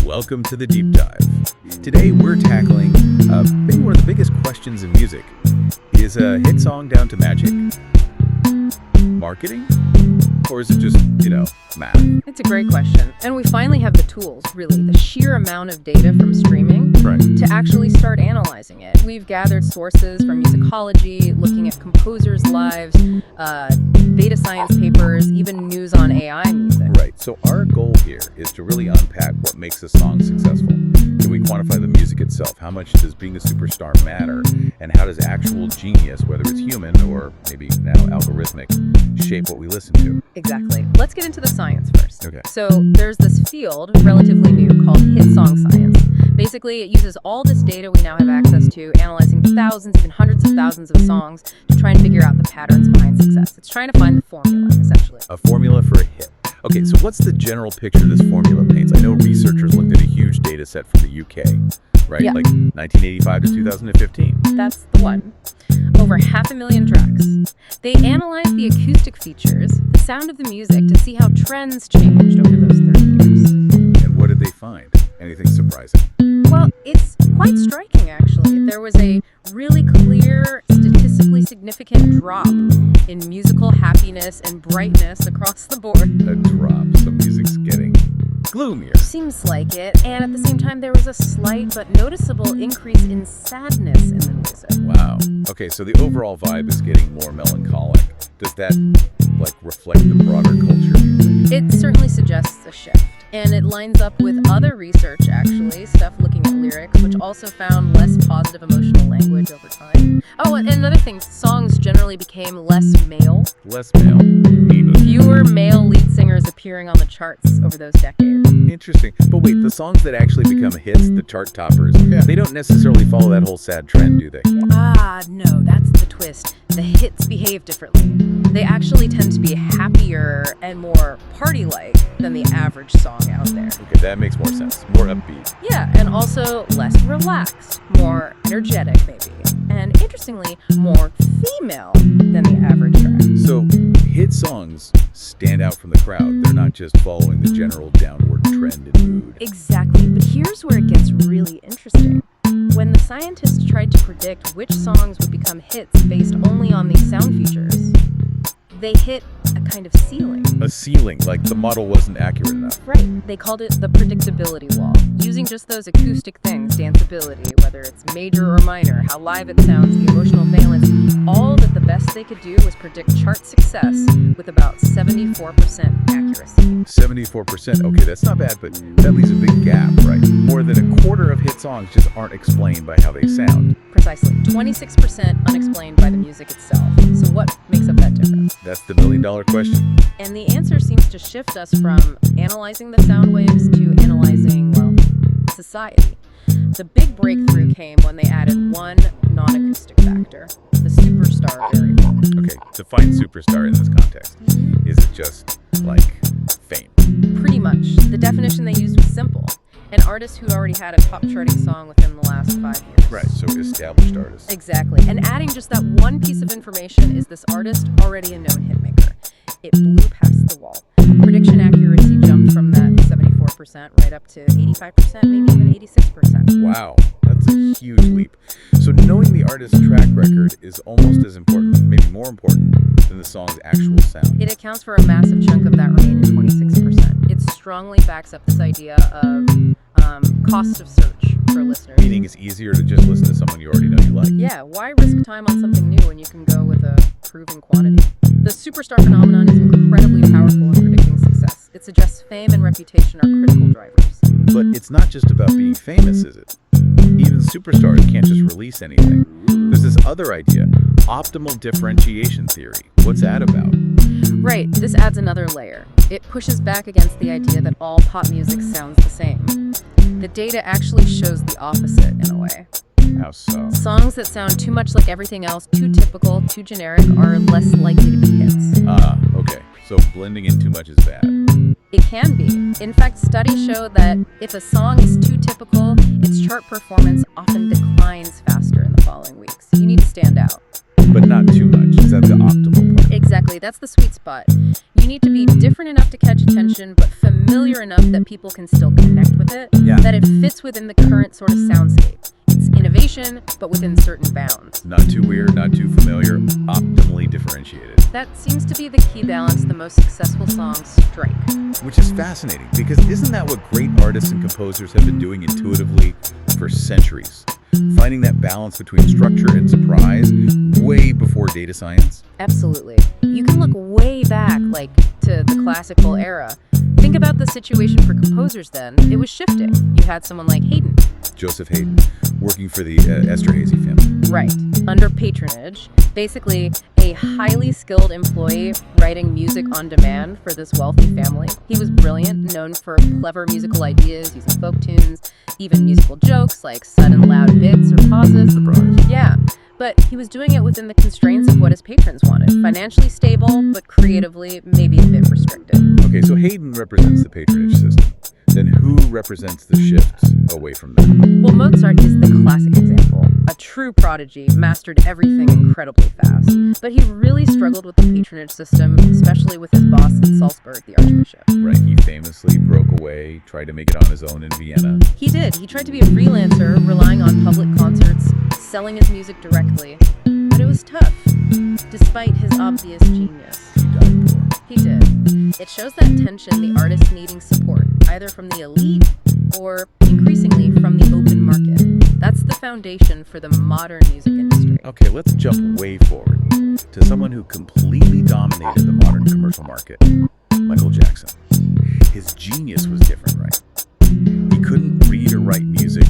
Welcome to the Deep Dive. Today we're tackling maybe one of the biggest questions in music. Is a hit song down to magic? Marketing? Or is it just, math? It's a great question. And we finally have the tools, really, the sheer amount of data from streaming to actually start analyzing it. We've gathered sources from musicology, looking at composers' lives, data science papers, even news on AI music. Right. So our goal here is to really unpack what makes a song successful. Can we quantify the music itself? How much does being a superstar matter? And how does actual genius, whether it's human or maybe now algorithmic, shape what we listen to? Exactly. Let's get into the science first. Okay. So there's this field, relatively new, called hit song science. Basically, it uses all this data we now have access to, analyzing thousands, even hundreds of thousands of songs to try and figure out the patterns behind success. It's trying to find the formula, essentially. A formula for a hit. Okay, so what's the general picture this formula paints? I know researchers looked at a huge data set from the UK, right? Yeah. Like 1985 to 2015. That's the one. Over 500,000 tracks. They analyzed the acoustic features, the sound of the music, to see how trends changed over those 30 years. And what did they find? Anything surprising? Well, it's quite striking, actually. There was a really clear, statistically significant drop in musical happiness and brightness across the board. A drop. So music's getting gloomier. Seems like it. And at the same time, there was a slight but noticeable increase in sadness in the music. Wow. Okay, so the overall vibe is getting more melancholic. Does that, reflect the broader culture, do you think? It certainly suggests a shift. And it lines up with other research, actually, stuff looking at lyrics, which also found less positive emotional language over time. Oh, and another thing, songs generally became less male. Less male. Fewer male lead singers appearing on the charts over those decades. Interesting. But wait, the songs that actually become hits, the chart toppers, they don't necessarily follow that whole sad trend, do they? No, that's the twist. The hits behave differently. They actually tend to be happier and more party-like than the average song out there. Okay, that makes more sense. More upbeat. Yeah, and also less relaxed, more energetic maybe, and interestingly, more female than the average track. So, hit songs stand out from the crowd. They're not just following the general downward trend in mood. Exactly, but here's where it gets really interesting. When the scientists tried to predict which songs would become hits based only on these sound features, they hit a kind of ceiling. A ceiling, like the model wasn't accurate enough. Right. They called it the predictability wall. Using just those acoustic things, danceability, whether it's major or minor, how live it sounds, the emotional valence, all that the best they could do was predict chart success with about 74% accuracy. 74%. Okay, that's not bad, but that leaves a big gap, right? More than a quarter of hit songs just aren't explained by how they sound. Precisely. 26% unexplained by the music itself. So what makes up that difference? That's the million-dollar question. And the answer seems to shift us from analyzing the sound waves to analyzing, society. The big breakthrough came when they added one non-acoustic factor, the superstar variable. Okay, define superstar in this context. Is it just, fame? Pretty much. The definition they used was simple. An artist who already had a top-charting song within the last 5 years. Right, so established artists. Exactly. And adding just that one piece of information is this artist already a known hitmaker. It blew past the wall. Prediction accuracy jumped from that 74% right up to 85%, maybe even 86%. Wow, that's a huge leap. So knowing the artist's track record is almost as important, maybe more important, than the song's actual sound. It accounts for a massive chunk of that remaining 26%. It strongly backs up this idea of cost of search for listeners. Meaning it's easier to just listen to someone you already know you like. Yeah, why risk time on something new when you can go with a proven quantity? The superstar phenomenon is incredibly powerful in predicting success. It suggests fame and reputation are critical drivers. But it's not just about being famous, is it? Even superstars can't just release anything. There's this other idea, optimal differentiation theory. What's that about? Right, this adds another layer. It pushes back against the idea that all pop music sounds the same. The data actually shows the opposite in a way. How so? Songs that sound too much like everything else, too typical, too generic, are less likely to be hits. Okay. So blending in too much is bad. It can be. In fact, studies show that if a song is too typical, its chart performance often declines faster in the following weeks. You need to stand out. But not too much. Is that the optimal part? Exactly. That's the sweet spot. You need to be different enough to catch attention, but familiar familiar enough that people can still connect with it, that it fits within the current sort of soundscape. It's innovation, but within certain bounds. Not too weird, not too familiar, optimally differentiated. That seems to be the key balance the most successful songs strike. Which is fascinating, because isn't that what great artists and composers have been doing intuitively for centuries? Finding that balance between structure and surprise way before data science? Absolutely. You can look way back, like to the classical era. Think about the situation for composers then. It was shifting. You had someone like Haydn. Joseph Haydn, working for the Esterhazy family. Right. Under patronage, basically a highly skilled employee writing music on demand for this wealthy family. He was brilliant, known for clever musical ideas using folk tunes, even musical jokes like sudden loud bits or pauses. Surprise. Yeah. But he was doing it within the constraints of what his patrons wanted. Financially stable, but creatively maybe a bit restricted. Okay, so Haydn represents the patronage system. Then who represents the shifts away from that? Well, Mozart is the classic example. A true prodigy, mastered everything incredibly fast. But he really struggled with the patronage system, especially with his boss in Salzburg, the archbishop. Right, he famously broke away, tried to make it on his own in Vienna. He did. He tried to be a freelancer, relying on public concerts, selling his music directly. But it was tough, despite his obvious genius. He died poor. He did. It shows that tension, the artist needing support, either from the elite or increasingly from the open market. That's the foundation for the modern music industry. Okay, let's jump way forward to someone who completely dominated the modern commercial market, Michael Jackson. His genius was different, right? He couldn't read or write music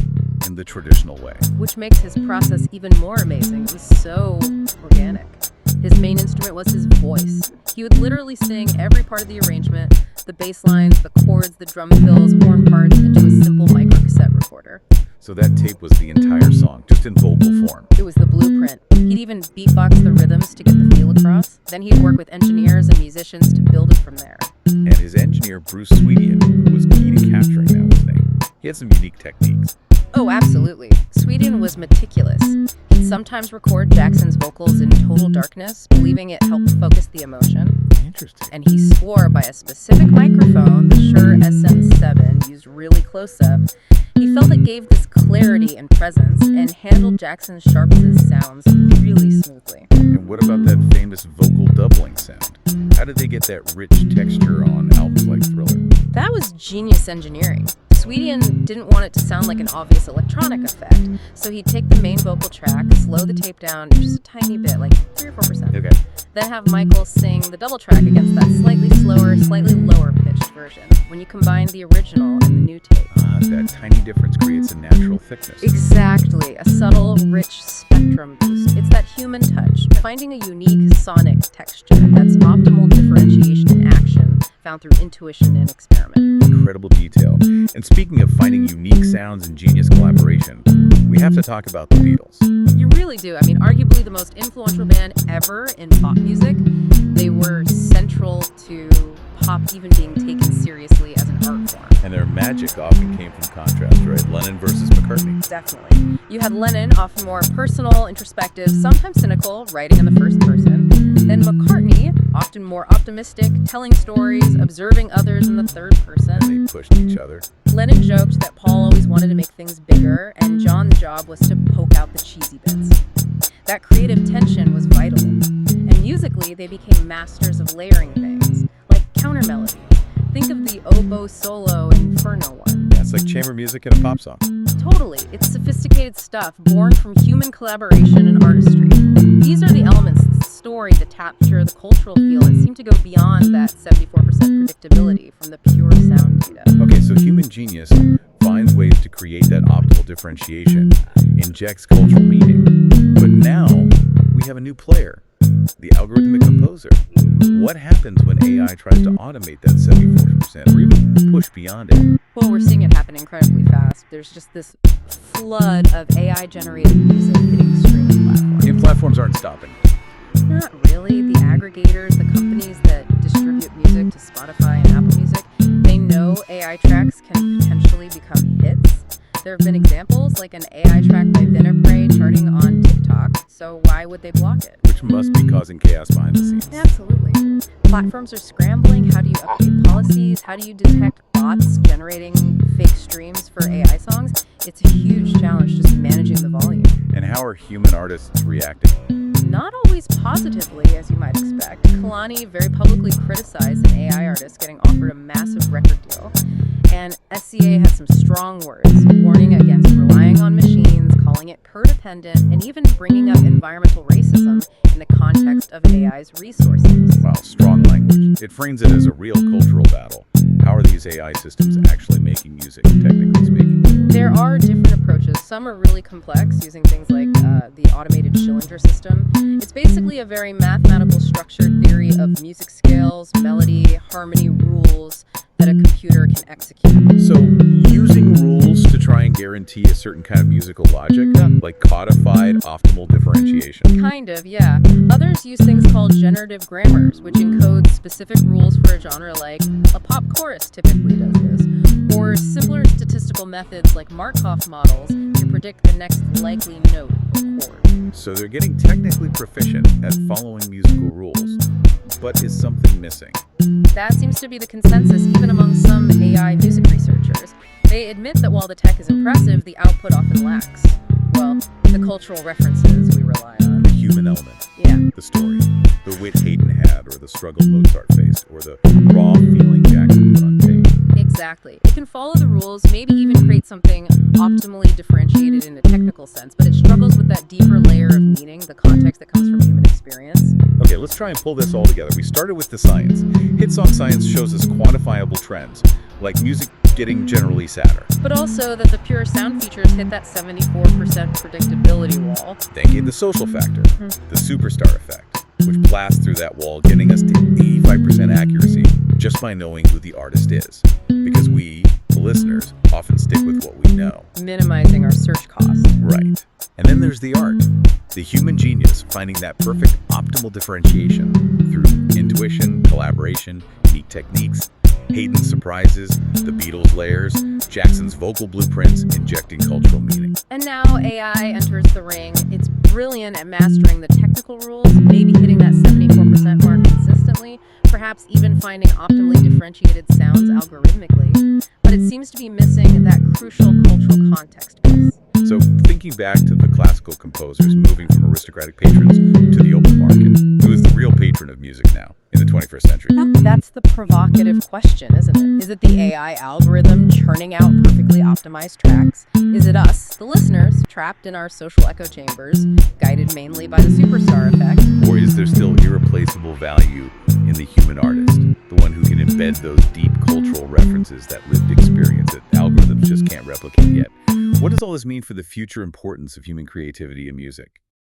in the traditional way. Which makes his process even more amazing. It was so organic. His main instrument was his voice. He would literally sing every part of the arrangement, the bass lines, the chords, the drum fills, horn parts, into a simple microcassette recorder. So that tape was the entire song, just in vocal form. It was the blueprint. He'd even beatbox the rhythms to get the feel across. Then he'd work with engineers and musicians to build it from there. And his engineer, Bruce Swedian, was key to capturing that, wasn't he? He had some unique techniques. Oh, absolutely. Sweden was meticulous. He'd sometimes record Jackson's vocals in total darkness, believing it helped focus the emotion. Interesting. And he swore by a specific microphone, the Shure SM7, used really close up. He felt it gave this clarity and presence and handled Jackson's sharpest sounds really smoothly. And what about that famous vocal doubling sound? How did they get that rich texture on albums like Thriller? That was genius engineering. Sweden didn't want it to sound like an obvious electronic effect, so he'd take the main vocal track, slow the tape down just a tiny bit, like 3 or 4%. Okay. Then have Michael sing the double track against that slightly slower, slightly lower pitched version. When you combine the original and the new tape. That tiny difference creates a natural thickness. Exactly, a subtle, rich spectrum boost. It's that human touch, finding a unique sonic texture that's optimal differentiation in action, found through intuition and experiment. Incredible detail. And speaking of finding unique sounds and genius collaboration, we have to talk about the Beatles. You really do. I mean, arguably the most influential band ever in pop music. They were central to pop even being taken seriously as an art form. And their magic often came from contrast, right? Lennon versus McCartney. Definitely. You had Lennon, often more personal, introspective, sometimes cynical, writing in the first person. Then McCartney, often more optimistic, telling stories, observing others in the third person. They pushed each other. Lennon joked that Paul always wanted to make things bigger, and John's job was to poke out the cheesy bits. That creative tension was vital. And musically, they became masters of layering things, like counter melody. Think of the oboe solo in Inferno one. Yeah, it's like chamber music in a pop song. Totally. It's sophisticated stuff born from human collaboration and artistry. These are the elements, the story, the texture, the cultural feel that seem to go beyond that 74% predictability from the pure sound data. Okay, so human genius finds ways to create that optimal differentiation, injects cultural meaning. But now we have a new player, the algorithmic composer. What happens when AI tries to automate that 74% or even push beyond it? Well, we're seeing it happen incredibly fast. There's just this flood of AI-generated music hitting streaming platforms. And platforms aren't stopping. Not really. The aggregators, the companies that distribute music to Spotify and Apple Music, they know AI tracks can potentially become hits. There have been examples like an AI track by Vinapre charting on TikTok, so why would they block it? Which must be causing chaos behind the scenes. Absolutely. Platforms are scrambling. How do you update policies? How do you detect bots generating fake streams for AI songs, it's a huge challenge just managing the volume. And how are human artists reacting? Not always positively, as you might expect. Kalani very publicly criticized an AI artist getting offered a massive record deal. And SCA has some strong words, warning against relying on machines, calling it codependent, and even bringing up environmental racism in the context of AI's resources. Wow, strong language. It frames it as a real cultural battle. How are these AI systems actually making music, technically speaking? There are different approaches. Some are really complex, using things like the automated Schillinger system. It's basically a very mathematical structured theory of music scales, melody, harmony rules that a computer can execute. So, using rules to try and guarantee a certain kind of musical logic, like codified optimal differentiation. Kind of, yeah. Others use things called generative grammars, which encode specific rules for a genre, like a pop chorus typically does this, or simpler statistical methods like Markov models to predict the next likely note or chord. So they're getting technically proficient at following musical rules. But is something missing? That seems to be the consensus even among some AI music researchers. They admit that while the tech is impressive, the output often lacks, well, the cultural references we rely on. The human element. Yeah. The story. The wit Haydn had, or the struggle Mozart faced, or the raw feeling Jackson put on tape. Exactly. It can follow the rules, maybe even create something optimally differentiated in a technical sense, but it struggles with that deeper layer of meaning, the context that comes from human experience. Okay, let's try and pull this all together. We started with the science. Hit song science shows us quantifiable trends, like music getting generally sadder. But also that the pure sound features hit that 74% predictability wall. Then came the social factor, the superstar effect, which blasts through that wall, getting us to 85% accuracy just by knowing who the artist is. Because we, the listeners, often stick with what we know. Minimizing our search costs. Right. And then there's the art, the human genius finding that perfect optimal differentiation through intuition, collaboration, unique techniques, Haydn's surprises, the Beatles' layers, Jackson's vocal blueprints, injecting cultural meaning. And now AI enters the ring. It's brilliant at mastering the technical rules, maybe hitting that 74% mark consistently, perhaps even finding optimally differentiated sounds algorithmically. But it seems to be missing that crucial cultural context piece. So, thinking back to the classical composers moving from aristocratic patrons to the open market, who is the real patron of music now in the 21st century? That's the provocative question, isn't it? Is it the AI algorithm churning out perfectly optimized tracks? Is it us, the listeners, trapped in our social echo chambers, guided mainly by the superstar effect? Or is there still irreplaceable value in the human artist, the one who can embed those deep cultural references, that lived experience that algorithms just can't replicate yet? What does all this mean for the future importance of human creativity in music?